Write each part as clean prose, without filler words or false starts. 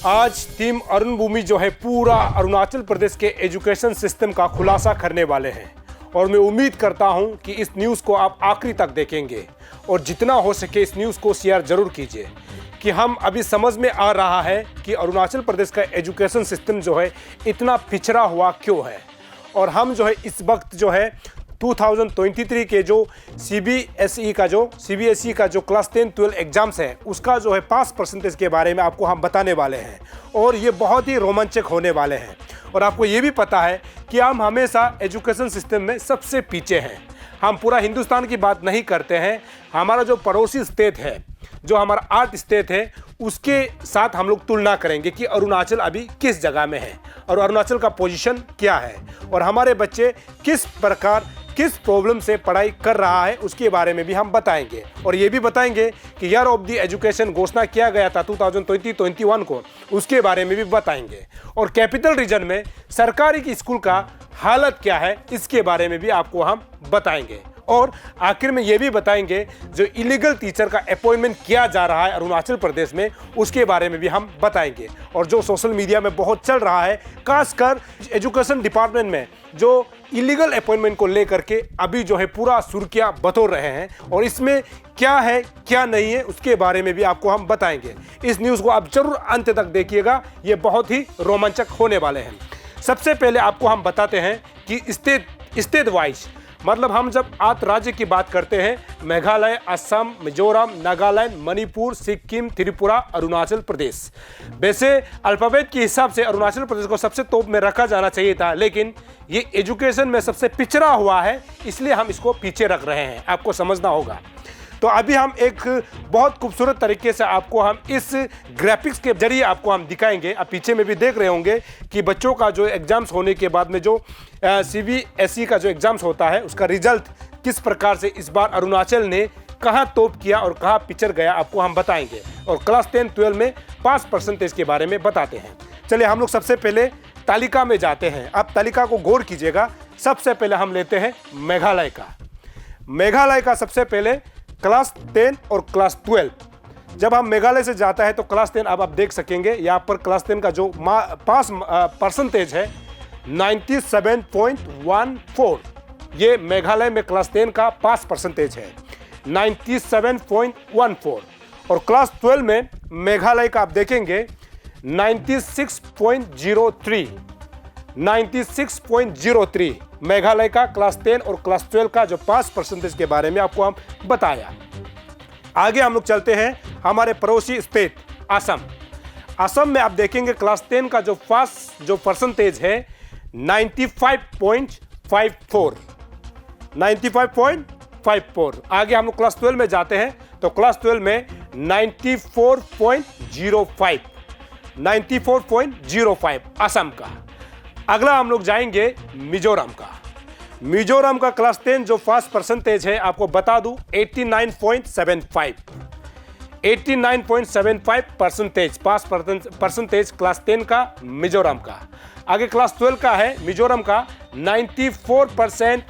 आज टीम अरुण भूमि जो है पूरा अरुणाचल प्रदेश के एजुकेशन सिस्टम का खुलासा करने वाले हैं और मैं उम्मीद करता हूं कि इस न्यूज़ को आप आखिरी तक देखेंगे और जितना हो सके इस न्यूज़ को शेयर जरूर कीजिए कि हम अभी समझ में आ रहा है कि अरुणाचल प्रदेश का एजुकेशन सिस्टम जो है इतना पिछड़ा हुआ क्यों है। और हम जो है इस वक्त जो है 2023 के जो सीबीएसई का जो क्लास 10-12 एग्जाम्स है उसका जो है पास परसेंटेज के बारे में आपको हम बताने वाले हैं और ये बहुत ही रोमांचक होने वाले हैं। और आपको ये भी पता है कि हम हमेशा एजुकेशन सिस्टम में सबसे पीछे हैं। हम पूरा हिंदुस्तान की बात नहीं करते हैं, हमारा जो पड़ोसी स्टेट है, जो हमारा 8 स्टेट है, उसके साथ हम लोग तुलना करेंगे कि अरुणाचल अभी किस जगह में है और अरुणाचल का पोजीशन क्या है और हमारे बच्चे किस प्रॉब्लम से पढ़ाई कर रहा है उसके बारे में भी हम बताएंगे। और ये भी बताएंगे कि ईयर ऑफ द एजुकेशन घोषणा किया गया था 2020-21 को, उसके बारे में भी बताएंगे। और कैपिटल रीजन में सरकारी स्कूल का हालत क्या है इसके बारे में भी आपको हम बताएंगे। और आखिर में ये भी बताएंगे जो इलीगल टीचर का अपॉइंटमेंट किया जा रहा है अरुणाचल प्रदेश में उसके बारे में भी हम बताएंगे। और जो सोशल मीडिया में बहुत चल रहा है, खासकर एजुकेशन डिपार्टमेंट में जो इलीगल अपॉइंटमेंट को लेकर के अभी जो है पूरा सुर्खियां बटोर रहे हैं और इसमें क्या है क्या नहीं है उसके बारे में भी आपको हम बताएंगे। इस न्यूज़ को आप जरूर अंत तक देखिएगा, ये बहुत ही रोमांचक होने वाले हैं। सबसे पहले आपको हम बताते हैं कि स्टेट वाइज, मतलब हम जब 8 राज्य की बात करते हैं, मेघालय, असम, मिजोरम, नागालैंड, मणिपुर, सिक्किम, त्रिपुरा, अरुणाचल प्रदेश। वैसे अल्फाबेट के हिसाब से अरुणाचल प्रदेश को सबसे टॉप में रखा जाना चाहिए था, लेकिन ये एजुकेशन में सबसे पिछड़ा हुआ है इसलिए हम इसको पीछे रख रहे हैं, आपको समझना होगा। तो अभी हम एक बहुत खूबसूरत तरीके से आपको हम इस ग्राफिक्स के जरिए आपको हम दिखाएंगे। आप पीछे में भी देख रहे होंगे कि बच्चों का जो एग्ज़ाम्स होने के बाद में जो सीबीएसई का जो एग्ज़ाम्स होता है उसका रिजल्ट किस प्रकार से इस बार अरुणाचल ने कहाँ टॉप किया और कहाँ पिछड़ गया आपको हम बताएंगे। और क्लास 10-12 में पास परसेंटेज के बारे में बताते हैं। चलिए हम लोग सबसे पहले तालिका में जाते हैं। आप तालिका को गौर कीजिएगा। सबसे पहले हम लेते हैं मेघालय का सबसे पहले क्लास 10 और क्लास 12। जब हम मेघालय से जाता है तो क्लास 10 अब आप देख सकेंगे यहाँ पर क्लास 10 का जो पास परसेंटेज है 97.14। ये मेघालय में क्लास 10 का पास परसेंटेज है 97.14। और क्लास 12 में मेघालय का आप देखेंगे 96.03 मेघालय का क्लास 10 और क्लास 12 का जो पास परसेंटेज के बारे में आपको हम बताया। आगे हम लोग चलते हैं हमारे पड़ोसी स्टेट असम में आप देखेंगे क्लास 10 का जो परसेंटेज है 95.54। आगे हम लोग क्लास 12 में जाते हैं तो क्लास 12 में 94.05 असम का। अगला हम लोग जाएंगे मिजोरम का क्लास 10 जो पास परसेंटेज है आपको बता दूं 89.75 पास परसेंटेज क्लास 10 का मिजोरम का। आगे क्लास 12 का है मिजोरम का 94%,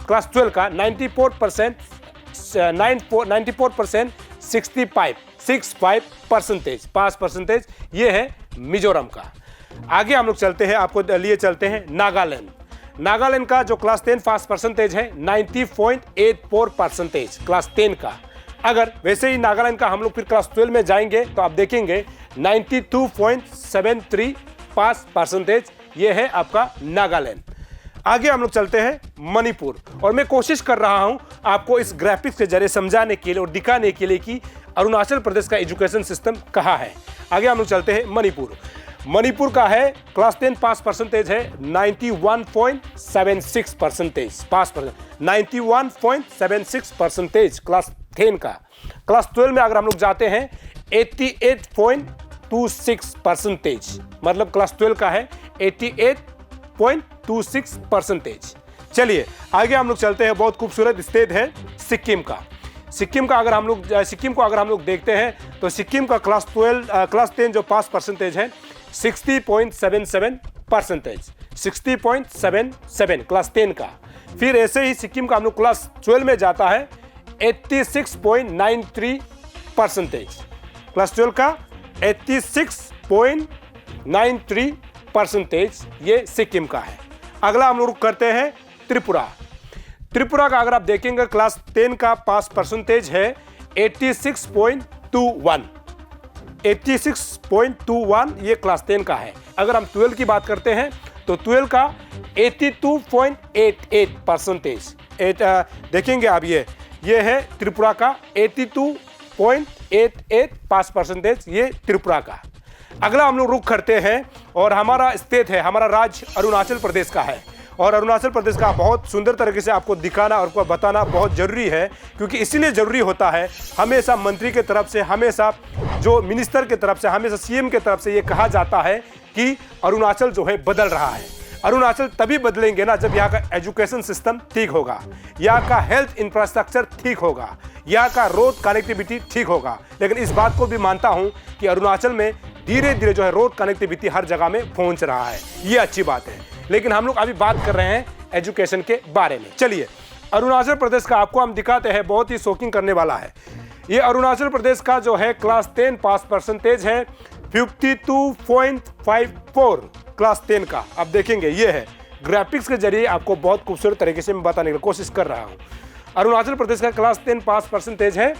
क्लास 12 का 94% 65 परसेंटेज पास परसेंटेज ये है मिजोरम का। आगे हम लोग चलते हैं, आपको लिए चलते हैं नागालैंड का जो क्लास 10 पास परसेंटेज है 90.84 परसेंटेज क्लास 10 का। अगर वैसे ही नागालैंड का हम लोग फिर क्लास 12 में जाएंगे तो आप देखेंगे 92.73 पास परसेंटेज ये है आपका नागालैंड। आगे हम लोग चलते हैं मणिपुर और मैं कोशिश कर रहा हूं आपको इस ग्राफिक्स के जरिए समझाने के लिए और दिखाने के लिए कि अरुणाचल प्रदेश का एजुकेशन सिस्टम कहाँ है। आगे हम लोग चलते हैं मणिपुर का है क्लास 10 पास परसेंटेज है 91.76 परसेंटेज पास परसेंटेज 91.76 परसेंटेज क्लास 10 का। क्लास 12 में अगर हम लोग जाते हैं 88.26 परसेंटेज, मतलब क्लास 12 का है 88.26 परसेंटेज। चलिए आगे हम लोग चलते हैं, बहुत खूबसूरत स्टेट है सिक्किम को अगर हम लोग देखते हैं तो सिक्किम का क्लास 10 जो पास परसेंटेज है 60.77 परसेंटेज 60.77 क्लास 10 का। फिर ऐसे ही सिक्किम का हम लोग क्लास 12 में जाता है 86.93 परसेंटेज क्लास 12 का 86 86.93% ये सिक्किम का है। अगला हम लोग करते हैं त्रिपुरा। त्रिपुरा का अगर आप देखेंगे क्लास 10 का पास परसेंटेज है 86.21। 86.21 ये क्लास 10 का है। अगर हम 12 की बात करते हैं तो 12 का 82.88%। देखेंगे आप ये है त्रिपुरा का 82.88 पास परसेंटेज, ये त्रिपुरा का। अगला हम लोग रुख करते हैं और हमारा स्टेट है, हमारा राज्य अरुणाचल प्रदेश का है। और अरुणाचल प्रदेश का बहुत सुंदर तरीके से आपको दिखाना और आपको बताना बहुत ज़रूरी है, क्योंकि इसीलिए ज़रूरी होता है हमेशा मंत्री के तरफ से, हमेशा जो मिनिस्टर के तरफ से, हमेशा सीएम के तरफ से ये कहा जाता है कि अरुणाचल जो है बदल रहा है। अरुणाचल तभी बदलेंगे ना जब यहाँ का एजुकेशन सिस्टम ठीक होगा, यहाँ का हेल्थ इंफ्रास्ट्रक्चर ठीक होगा, यहाँ का रोड कनेक्टिविटी ठीक होगा। लेकिन इस बात को भी मानता हूँ कि अरुणाचल में धीरे धीरे जो है रोड कनेक्टिविटी हर जगह में पहुँच रहा है, ये अच्छी बात है। लेकिन हम लोग अभी बात कर रहे हैं एजुकेशन के बारे में। चलिए अरुणाचल प्रदेश का आपको हम दिखाते हैं, बहुत ही शॉकिंग करने वाला है। ये अरुणाचल प्रदेश का जो है क्लास 10 पास परसेंटेज है 52.54 क्लास 10 का। आप देखेंगे ये है, ग्राफिक्स के जरिए आपको बहुत खूबसूरत तरीके से मैं बताने की कोशिश कर रहा हूँ। अरुणाचल प्रदेश का क्लास 10 पास परसेंटेज है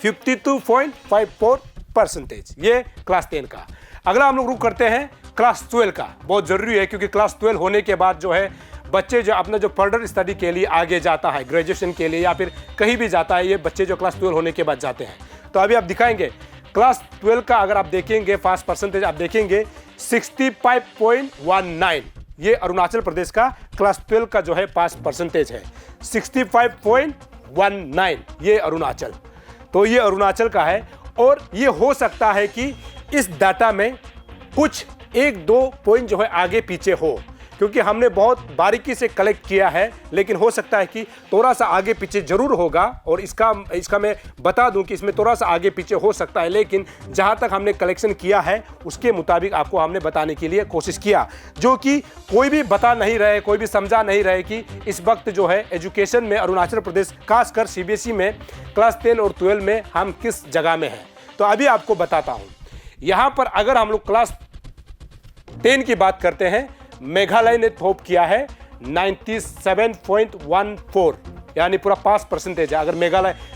52.54%, ये क्लास 10 का। अगला हम लोग रुक करते हैं क्लास 12 का। बहुत ज़रूरी है क्योंकि क्लास 12 होने के बाद जो है बच्चे जो अपना जो फर्दर स्टडी के लिए आगे जाता है, ग्रेजुएशन के लिए या फिर कहीं भी जाता है, ये बच्चे जो क्लास 12 होने के बाद जाते हैं। तो अभी आप दिखाएंगे क्लास 12 का अगर आप देखेंगे पास परसेंटेज आप देखेंगे 65.19, ये अरुणाचल प्रदेश का क्लास 12 का जो है पास परसेंटेज है 65.19, ये अरुणाचल। तो ये अरुणाचल का है। और ये हो सकता है कि इस डाटा में कुछ 1-2 पॉइंट जो है आगे पीछे हो, क्योंकि हमने बहुत बारीकी से कलेक्ट किया है, लेकिन हो सकता है कि थोड़ा सा आगे पीछे जरूर होगा। और इसका मैं बता दूं कि इसमें थोड़ा सा आगे पीछे हो सकता है, लेकिन जहां तक हमने कलेक्शन किया है उसके मुताबिक आपको हमने बताने के लिए कोशिश किया, जो कि कोई भी बता नहीं रहे, कोई भी समझा नहीं रहे कि इस वक्त जो है एजुकेशन में अरुणाचल प्रदेश खासकर सीबीएसई में क्लास 10 और 12 में हम किस जगह में हैं। तो अभी आपको बताता हूँ। यहाँ पर अगर हम लोग क्लास 10 की बात करते हैं, मेघालय ने टॉप किया है 97.14, यानी पूरा पास परसेंटेज है। अगर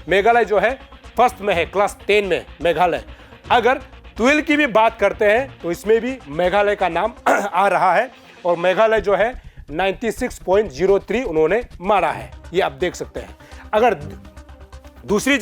मेघालय जो है फर्स्ट में है क्लास 10 में मेघालय। अगर 12 की भी बात करते हैं तो इसमें भी मेघालय का नाम आ रहा है, और मेघालय जो है 96.03 उन्होंने मारा है, ये आप देख सकते हैं। अगर दूसरी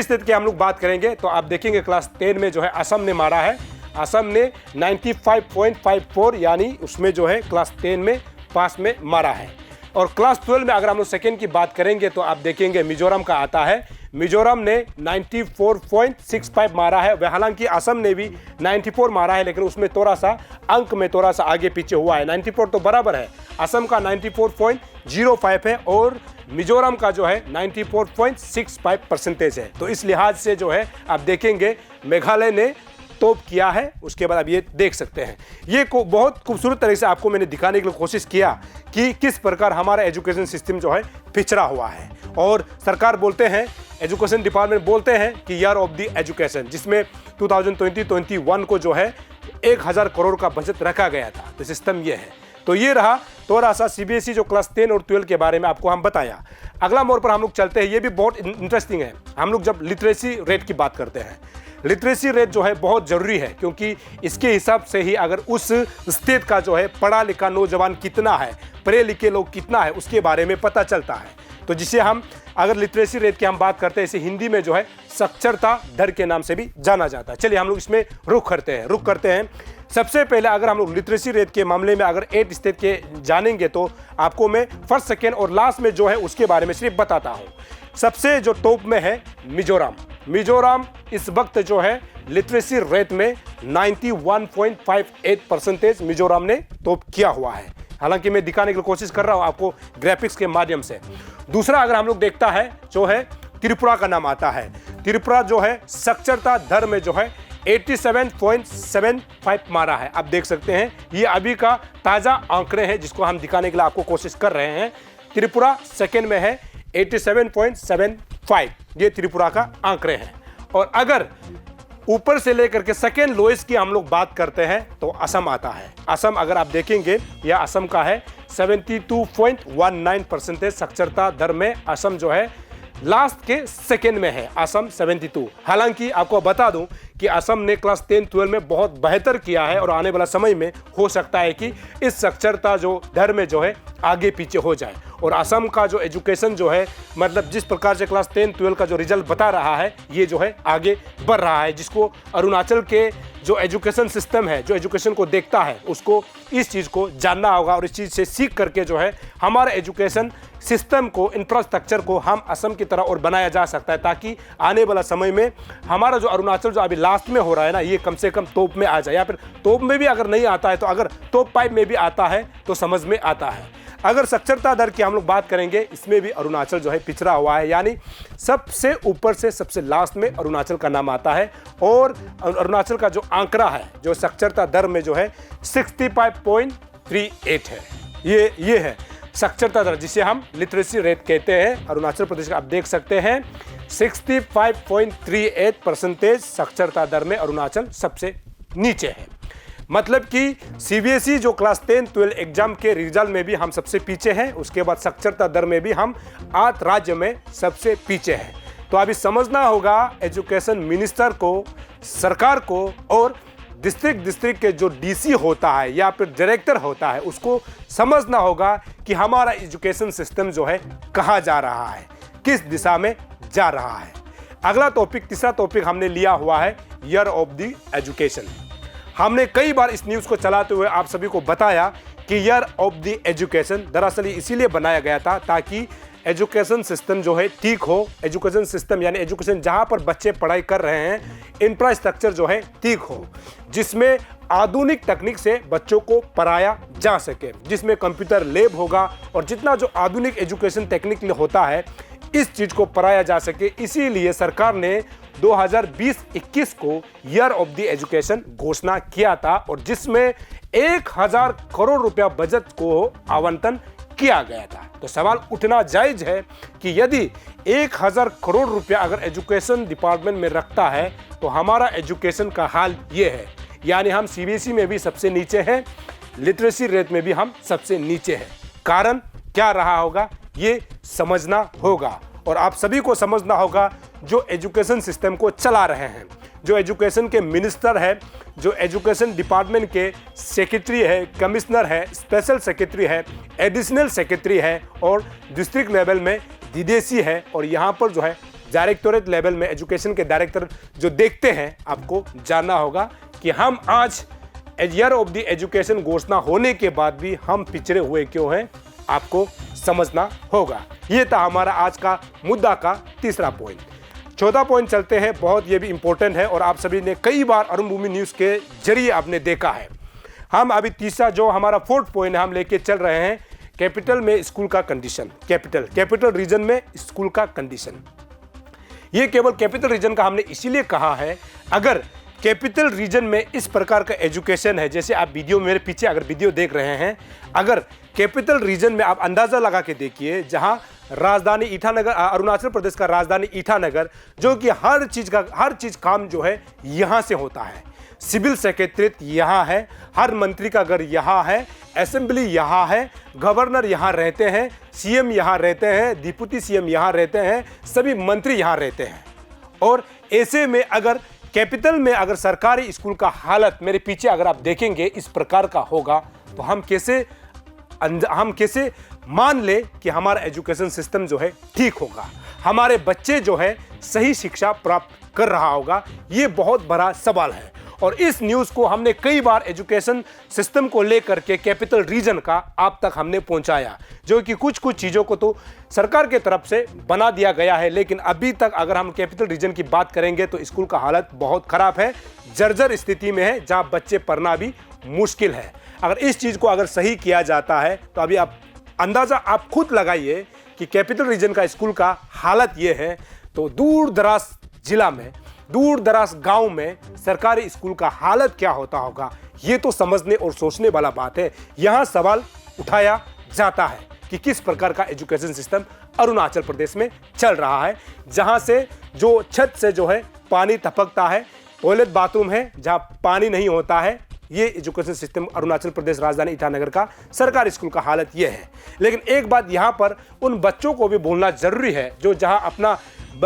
स्टेट की हम लोग बात करेंगे तो आप देखेंगे क्लास 10 में जो है असम ने मारा है। असम ने 95.54, यानी उसमें जो है क्लास 10 में पास में मारा है। और क्लास 12 में अगर हम लोग सेकेंड की बात करेंगे तो आप देखेंगे मिजोरम का आता है। मिजोरम ने 94.65 मारा है। हालांकि असम ने भी 94 मारा है, लेकिन उसमें थोड़ा सा अंक में थोड़ा सा आगे पीछे हुआ है। 94 तो बराबर है, असम का 94.05 है और मिजोरम का जो है 94.65 परसेंटेज है। तो इस लिहाज से जो है आप देखेंगे मेघालय ने टॉप किया है। उसके बाद आप ये देख सकते हैं, ये बहुत खूबसूरत तरीके से आपको मैंने दिखाने की कोशिश किया कि किस प्रकार हमारा एजुकेशन सिस्टम जो है पिछड़ा हुआ है। और सरकार बोलते हैं, एजुकेशन डिपार्टमेंट बोलते हैं कि ईयर ऑफ द एजुकेशन, जिसमें 2020-21 को जो है 1000 करोड़ का बजट रखा गया था। तो सिस्टम ये है। तो ये रहा थोड़ा सा सीबीएसई जो क्लास 10 और 12 के बारे में आपको हम बताया। अगला मोड़ पर हम लोग चलते हैं, ये भी बहुत इंटरेस्टिंग है। हम लोग जब लिटरेसी रेट की बात करते हैं, लिटरेसी रेट जो है बहुत ज़रूरी है, क्योंकि इसके हिसाब से ही अगर उस स्टेट का जो है पढ़ा लिखा नौजवान कितना है, पढ़े लिखे लोग कितना है, उसके बारे में पता चलता है। तो जिसे हम अगर लिटरेसी रेट की हम बात करते हैं, इसे हिंदी में जो है साक्षरता दर के नाम से भी जाना जाता है। चलिए हम लोग इसमें रुख करते हैं। सबसे पहले अगर हम लोग लिटरेसी रेट के मामले में अगर 8 स्टेट के जानेंगे तो आपको मैं फर्स्ट, सेकेंड और लास्ट में जो है उसके बारे में सिर्फ बताता हूँ। सबसे जो टॉप में है मिजोरम इस वक्त जो है लिटरेसी रेट में 91.58% मिजोरम ने टॉप किया हुआ है। हालांकि मैं दिखाने की कोशिश कर रहा हूं आपको ग्राफिक्स के माध्यम से। दूसरा अगर हम लोग देखता है जो है त्रिपुरा का नाम आता है। त्रिपुरा जो है साक्षरता दर में जो है 87.75 मारा है। आप देख सकते हैं, ये अभी का ताज़ा आंकड़े हैं जिसको हम दिखाने के लिए आपको कोशिश कर रहे हैं। त्रिपुरा सेकेंड में है 87.75, ये त्रिपुरा का आंकड़े हैं। और अगर ऊपर से लेकर के सेकेंड लोएस्ट की हम लोग बात करते हैं तो असम आता है। असम अगर आप देखेंगे, यह असम का है 72.19% साक्षरता दर में असम जो है लास्ट के सेकेंड में है, असम 72। हालांकि आपको बता दूं कि असम ने क्लास 10-12 में बहुत बेहतर किया है और आने वाला समय में हो सकता है कि इस साक्षरता जो दर में जो है आगे पीछे हो जाए। और असम का जो एजुकेशन जो है, मतलब जिस प्रकार से क्लास 10-12 का जो रिजल्ट बता रहा है, ये जो है आगे बढ़ रहा है, जिसको अरुणाचल के जो एजुकेशन सिस्टम है, जो एजुकेशन को देखता है, उसको इस चीज़ को जानना होगा और इस चीज़ से सीख करके जो है हमारे एजुकेशन सिस्टम को, इंफ्रास्ट्रक्चर को हम असम की तरह और बनाया जा सकता है, ताकि आने वाला समय में हमारा जो अरुणाचल जो अभी लास्ट में हो रहा है ना, ये कम से कम टॉप में आ जाए, या फिर टॉप में भी अगर नहीं आता है तो अगर टॉप 5 में भी आता है तो समझ में आता है। अगर साक्षरता दर की हम लोग बात करेंगे, इसमें भी अरुणाचल जो है पिछड़ा हुआ है, यानी सबसे ऊपर से सबसे लास्ट में अरुणाचल का नाम आता है। और अरुणाचल का जो आंकड़ा है, जो साक्षरता दर में जो है 65.38 है। ये है साक्षरता दर, जिसे हम लिटरेसी रेट कहते हैं। अरुणाचल प्रदेश का आप देख सकते हैं 65.38% साक्षरता दर में अरुणाचल सबसे नीचे है। मतलब कि सीबीएसई जो क्लास 10-12 एग्जाम के रिजल्ट में भी हम सबसे पीछे हैं, उसके बाद साक्षरता दर में भी हम 8 राज्य में सबसे पीछे हैं। तो अभी समझना होगा एजुकेशन मिनिस्टर को, सरकार को, और डिस्ट्रिक्ट के जो डीसी होता है या फिर डायरेक्टर होता है, उसको समझना होगा कि हमारा एजुकेशन सिस्टम जो है कहाँ जा रहा है, किस दिशा में जा रहा है। अगला टॉपिक, तीसरा टॉपिक हमने लिया हुआ है ईयर ऑफ द एजुकेशन। हमने कई बार इस न्यूज़ को चलाते हुए आप सभी को बताया कि ईयर ऑफ द एजुकेशन दरअसल इसीलिए बनाया गया था ताकि एजुकेशन सिस्टम जो है ठीक हो। एजुकेशन सिस्टम यानी एजुकेशन जहां पर बच्चे पढ़ाई कर रहे हैं, इंफ्रास्ट्रक्चर जो है ठीक हो, जिसमें आधुनिक तकनीक से बच्चों को पढ़ाया जा सके, जिसमें कंप्यूटर लैब होगा और जितना जो आधुनिक एजुकेशन टेक्निक होता है, इस चीज को पढ़ाया जा सके। इसीलिए सरकार ने 2020-21 को ईयर ऑफ द एजुकेशन घोषणा किया था और जिसमें 1000 करोड़ रुपया बजट को आवंटन किया गया था। तो सवाल उठना जायज है कि यदि 1000 करोड़ रुपया अगर एजुकेशन डिपार्टमेंट में रखता है तो हमारा एजुकेशन का हाल ये है, यानी हम सीबीएसई में भी सबसे नीचे हैं, लिटरेसी रेट में भी हम सबसे नीचे हैं। कारण क्या रहा होगा ये समझना होगा और आप सभी को समझना होगा जो एजुकेशन सिस्टम को चला रहे हैं, जो एजुकेशन के मिनिस्टर है, जो एजुकेशन डिपार्टमेंट के सेक्रेटरी है, कमिश्नर है, स्पेशल सेक्रेटरी है, एडिशनल सेक्रेटरी है और डिस्ट्रिक्ट लेवल में डीडीसी है और यहाँ पर जो है डायरेक्टोरेट लेवल में एजुकेशन के डायरेक्टर जो देखते हैं। आपको जानना होगा कि हम आज ईयर ऑफ द एजुकेशन घोषणा होने के बाद भी हम पिछड़े हुए क्यों हैं, आपको समझना होगा। ये था हमारा आज का मुद्दा का तीसरा पॉइंट। चौथा पॉइंट चलते हैं, बहुत ये भी इंपॉर्टेंट है और आप सभी ने कई बार अरुण भूमि न्यूज़ के जरिए आपने देखा है। हम अभी तीसरा जो हमारा फोर्थ पॉइंट है हम लेके चल रहे हैं, कैपिटल में स्कूल का कंडीशन। कैपिटल रीजन में स्कूल का कंडीशन, ये केवल कैपिटल रीजन का हमने इसीलिए कहा है, अगर कैपिटल रीजन में इस प्रकार का एजुकेशन है, जैसे आप वीडियो मेरे पीछे अगर वीडियो देख रहे हैं, अगर कैपिटल रीजन में आप अंदाजा लगा के देखिए, जहां राजधानी ईटानगर, अरुणाचल प्रदेश का राजधानी ईटानगर, जो कि हर चीज काम जो है यहां से होता है, सिविल सेक्रेटरीट यहाँ है, हर मंत्री का घर यहाँ है, असेंबली यहाँ है, गवर्नर यहाँ रहते हैं, सीएम यहाँ रहते हैं, डिप्टी सीएम यहाँ रहते हैं, सभी मंत्री यहाँ रहते हैं। और ऐसे में अगर कैपिटल में अगर सरकारी स्कूल का हालत मेरे पीछे अगर आप देखेंगे इस प्रकार का होगा, तो हम कैसे मान ले कि हमारा एजुकेशन सिस्टम जो है ठीक होगा, हमारे बच्चे जो है सही शिक्षा प्राप्त कर रहा होगा। ये बहुत बड़ा सवाल है और इस न्यूज़ को हमने कई बार एजुकेशन सिस्टम को लेकर के कैपिटल रीजन का आप तक हमने पहुंचाया, जो कि कुछ चीज़ों को तो सरकार के तरफ से बना दिया गया है, लेकिन अभी तक अगर हम कैपिटल रीजन की बात करेंगे तो स्कूल का हालत बहुत ख़राब है, जर्जर स्थिति में है, जहाँ बच्चे पढ़ना भी मुश्किल है। अगर इस चीज़ को अगर सही किया जाता है तो अभी आप अंदाज़ा आप खुद लगाइए कि कैपिटल रीजन का स्कूल का हालत ये है, तो दूर दराज जिला में, दूर दराज गांव में सरकारी स्कूल का हालत क्या होता होगा, ये तो समझने और सोचने वाला बात है। यहाँ सवाल उठाया जाता है कि किस प्रकार का एजुकेशन सिस्टम अरुणाचल प्रदेश में चल रहा है, जहाँ से जो छत से जो है पानी टपकता है, टॉयलेट बाथरूम है जहां पानी नहीं होता है। ये एजुकेशन सिस्टम अरुणाचल प्रदेश राजधानी ईटानगर का सरकारी स्कूल का हालत ये है। लेकिन एक बात यहाँ पर उन बच्चों को भी बोलना जरूरी है जो जहाँ अपना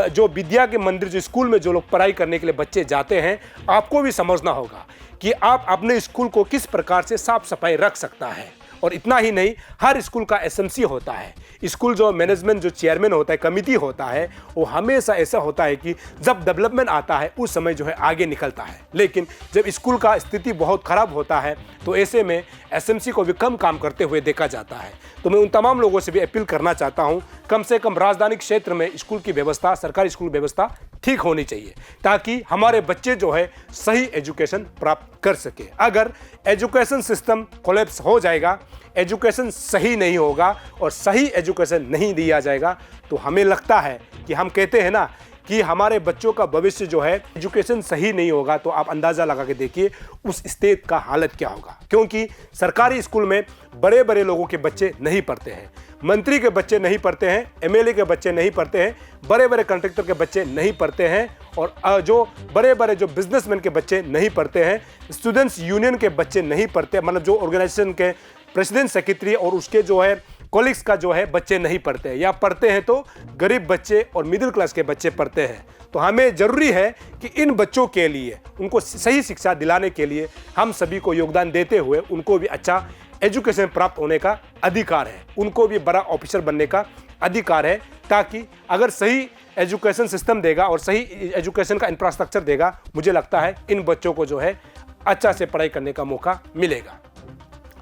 जो विद्या के मंदिर, जो स्कूल में जो लोग पढ़ाई करने के लिए बच्चे जाते हैं, आपको भी समझना होगा कि आप अपने स्कूल को किस प्रकार से साफ सफाई रख सकता है। और इतना ही नहीं, हर स्कूल का एसएमसी होता है। स्कूल जो मैनेजमेंट जो चेयरमैन होता है, कमिटी होता है, वो हमेशा ऐसा होता है कि जब डेवलपमेंट आता है उस समय जो है आगे निकलता है। लेकिन जब स्कूल का स्थिति बहुत खराब होता है तो ऐसे में एसएमसी को भी कम काम करते हुए देखा जाता है। तो मैं उन तमाम लोगों से भी अपील करना चाहता हूँ, कम से कम राजधानी क्षेत्र में स्कूल की व्यवस्था, सरकारी स्कूल व्यवस्था ठीक होनी चाहिए ताकि हमारे बच्चे जो है सही एजुकेशन प्राप्त कर सके। अगर एजुकेशन सिस्टम कोलैप्स हो जाएगा, एजुकेशन सही नहीं होगा और सही एजुकेशन नहीं दिया जाएगा, तो हमें लगता है कि हम कहते हैं ना कि हमारे बच्चों का भविष्य जो है एजुकेशन सही नहीं होगा, तो आप अंदाज़ा लगा के देखिए उस स्टेट का हालत क्या होगा। क्योंकि सरकारी स्कूल में बड़े बड़े लोगों के बच्चे नहीं पढ़ते हैं, मंत्री के बच्चे नहीं पढ़ते हैं, एमएलए के बच्चे नहीं पढ़ते हैं, बड़े बड़े कॉन्ट्रैक्टर के बच्चे नहीं पढ़ते हैं, और जो बड़े बड़े जो बिजनेसमैन के बच्चे नहीं पढ़ते हैं, स्टूडेंट्स यूनियन के बच्चे नहीं पढ़ते, मतलब जो ऑर्गेनाइजेशन के प्रेसिडेंट, सेक्रेटरी और उसके जो है कॉलिग्स का जो है बच्चे नहीं पढ़ते हैं, या पढ़ते हैं तो गरीब बच्चे और मिडिल क्लास के बच्चे पढ़ते हैं। तो हमें ज़रूरी है कि इन बच्चों के लिए, उनको सही शिक्षा दिलाने के लिए हम सभी को योगदान देते हुए उनको भी अच्छा एजुकेशन प्राप्त होने का अधिकार है, उनको भी बड़ा ऑफिसर बनने का अधिकार है, ताकि अगर सही एजुकेशन सिस्टम देगा और सही एजुकेशन का इंफ्रास्ट्रक्चर देगा, मुझे लगता है इन बच्चों को जो है अच्छा से पढ़ाई करने का मौका मिलेगा।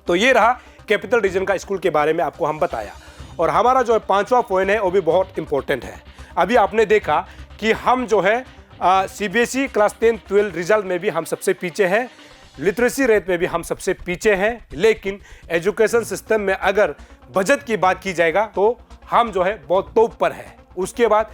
तो ये रहा कैपिटल रीजन का स्कूल के बारे में आपको हम बताया। और हमारा जो है 5वां पॉइंट है वो भी बहुत इंपॉर्टेंट है। अभी आपने देखा कि हम जो है सीबीएसई क्लास 10-12 रिजल्ट में भी हम सबसे पीछे हैं, लिटरेसी रेट में भी हम सबसे पीछे हैं, लेकिन एजुकेशन सिस्टम में अगर बजट की बात की जाएगा तो हम जो है बहुत टॉप पर है। उसके बाद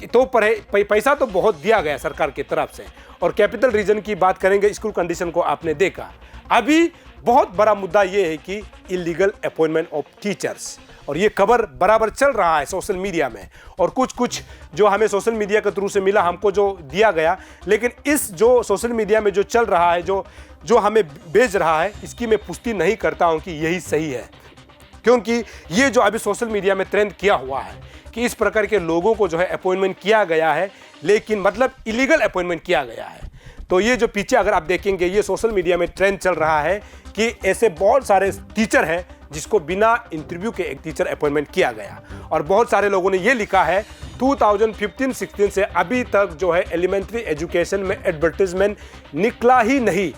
टॉप पर है, पैसा तो बहुत दिया गया सरकार की तरफ से। और कैपिटल रीजन की बात करेंगे, स्कूल कंडीशन को आपने देखा। अभी बहुत बड़ा मुद्दा ये है कि इलीगल अपॉइंटमेंट ऑफ टीचर्स, और ये खबर बराबर चल रहा है सोशल मीडिया में, और कुछ जो हमें सोशल मीडिया के थ्रू से मिला, हमको जो दिया गया, लेकिन इस जो सोशल मीडिया में जो चल रहा है, जो हमें भेज रहा है, इसकी मैं पुष्टि नहीं करता हूँ कि यही सही है। क्योंकि ये जो अभी सोशल मीडिया में ट्रेंड किया हुआ है कि इस प्रकार के लोगों को जो है अपॉइंटमेंट किया गया है, लेकिन मतलब इलीगल अपॉइंटमेंट किया गया है। तो ये जो पीछे अगर आप देखेंगे, ये सोशल मीडिया में ट्रेंड चल रहा है कि ऐसे बहुत सारे टीचर हैं जिसको बिना इंटरव्यू के एक टीचर अपॉइंटमेंट किया गया। और बहुत सारे लोगों ने ये लिखा है 2015-16 से अभी तक जो है एलिमेंट्री एजुकेशन में एडवर्टीजमेंट निकला ही नहीं,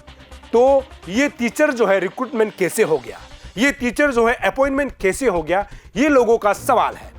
तो ये टीचर जो है रिक्रूटमेंट कैसे हो गया, ये टीचर जो है अपॉइंटमेंट कैसे हो गया, ये लोगों का सवाल है।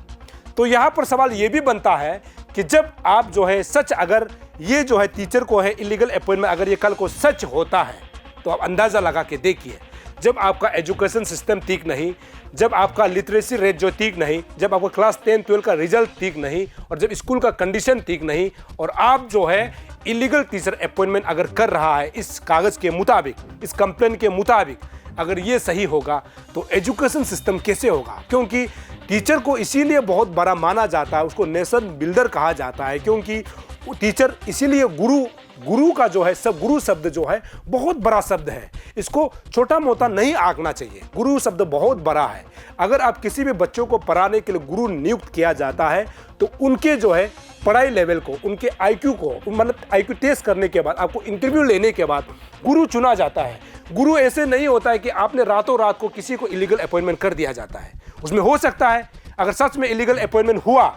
तो यहाँ पर सवाल ये भी बनता है कि जब आप जो है सच, अगर ये जो है टीचर को है इलीगल अपॉइंटमेंट, अगर ये कल को सच होता है, तो आप अंदाज़ा लगा के देखिए, जब आपका एजुकेशन सिस्टम ठीक नहीं, जब आपका लिटरेसी रेट जो ठीक नहीं, जब आपका क्लास 10-12 का रिजल्ट ठीक नहीं, और जब स्कूल का कंडीशन ठीक नहीं, और आप जो है इलीगल टीचर अपॉइंटमेंट अगर कर रहा है इस कागज़ के मुताबिक, इस कंप्लेन के मुताबिक, अगर ये सही होगा तो एजुकेशन सिस्टम कैसे होगा। क्योंकि टीचर को इसीलिए बहुत बड़ा माना जाता है, उसको नेशन बिल्डर कहा जाता है, क्योंकि टीचर इसीलिए गुरु का जो है गुरु शब्द जो है बहुत बड़ा शब्द है, इसको छोटा मोटा नहीं आंकना चाहिए। गुरु शब्द बहुत बड़ा है। अगर आप किसी भी बच्चों को पढ़ाने के लिए गुरु नियुक्त किया जाता है तो उनके जो है पढ़ाई लेवल को, उनके आईक्यू को, मतलब आईक्यू टेस्ट करने के बाद, आपको इंटरव्यू लेने के बाद गुरु चुना जाता है। गुरु ऐसे नहीं होता है कि आपने रातों रात को किसी को इलीगल अपॉइंटमेंट कर दिया जाता है। उसमें हो सकता है अगर सच में इलीगल अपॉइंटमेंट हुआ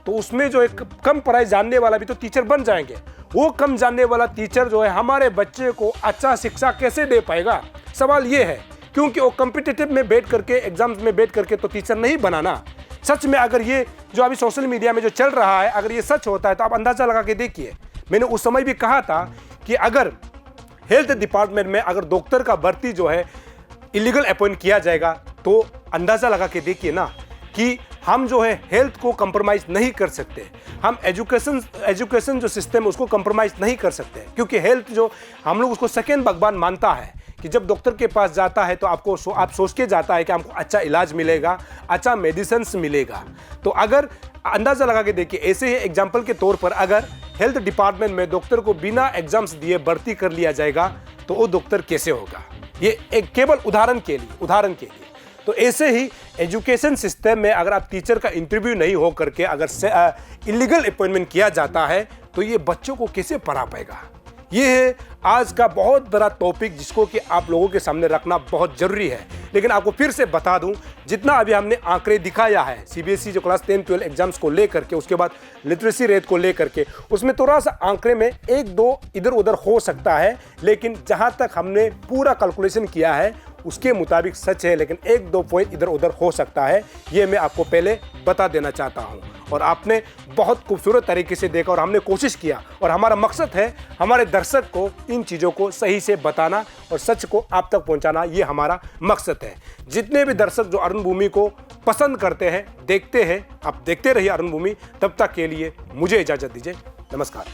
तो उसमें जो एक कम पढ़ाई जानने वाला भी तो टीचर बन जाएंगे। वो कम जानने वाला टीचर जो है हमारे बच्चे को अच्छा शिक्षा कैसे दे पाएगा, सवाल ये है। क्योंकि वो कॉम्पिटिटिव में बैठ करके, एग्जाम्स में बैठ करके तो टीचर नहीं बनाना। सच में अगर ये जो अभी सोशल मीडिया में जो चल रहा है, अगर ये सच होता है तो आप अंदाज़ा लगा के देखिए। मैंने उस समय भी कहा था कि अगर हेल्थ डिपार्टमेंट में अगर डॉक्टर का भर्ती जो है इलीगल अपॉइंट किया जाएगा तो अंदाज़ा लगा के देखिए ना कि हम जो है हेल्थ को कंप्रोमाइज़ नहीं कर सकते, हम एजुकेशन जो सिस्टम है उसको कंप्रोमाइज़ नहीं कर सकते। क्योंकि हेल्थ जो हम लोग उसको सेकेंड भगवान मानता है कि जब डॉक्टर के पास जाता है तो आप सोच के जाता है कि हमको अच्छा इलाज मिलेगा, अच्छा मेडिसिन्स मिलेगा। तो अगर अंदाज़ा लगा के देखिए, ऐसे ही एग्जाम्पल के तौर पर अगर हेल्थ डिपार्टमेंट में डॉक्टर को बिना एग्जाम्स दिए भर्ती कर लिया जाएगा तो वो डॉक्टर कैसे होगा। ये एक केवल उदाहरण के लिए। तो ऐसे ही एजुकेशन सिस्टम में अगर आप टीचर का इंटरव्यू नहीं हो करके अगर इलीगल अपॉइंटमेंट किया जाता है तो ये बच्चों को कैसे पढ़ा पाएगा। ये है आज का बहुत बड़ा टॉपिक जिसको कि आप लोगों के सामने रखना बहुत ज़रूरी है। लेकिन आपको फिर से बता दूं, जितना अभी हमने आंकड़े दिखाया है सीबीएसई जो क्लास 10-12 एग्जाम्स को लेकर के, उसके बाद लिटरेसी रेट को लेकर के, उसमें थोड़ा सा आंकड़े में 1-2 इधर उधर हो सकता है, लेकिन जहां तक हमने पूरा कैलकुलेशन किया है उसके मुताबिक सच है। लेकिन 1-2 पॉइंट इधर उधर हो सकता है, ये मैं आपको पहले बता देना चाहता हूँ। और आपने बहुत खूबसूरत तरीके से देखा और हमने कोशिश किया, और हमारा मकसद है हमारे दर्शक को इन चीज़ों को सही से बताना और सच को आप तक पहुंचाना, ये हमारा मकसद है। जितने भी दर्शक जो अरुण भूमि को पसंद करते हैं, देखते हैं, आप देखते रहिए अरुण भूमि। तब तक के लिए मुझे इजाज़त दीजिए। नमस्कार।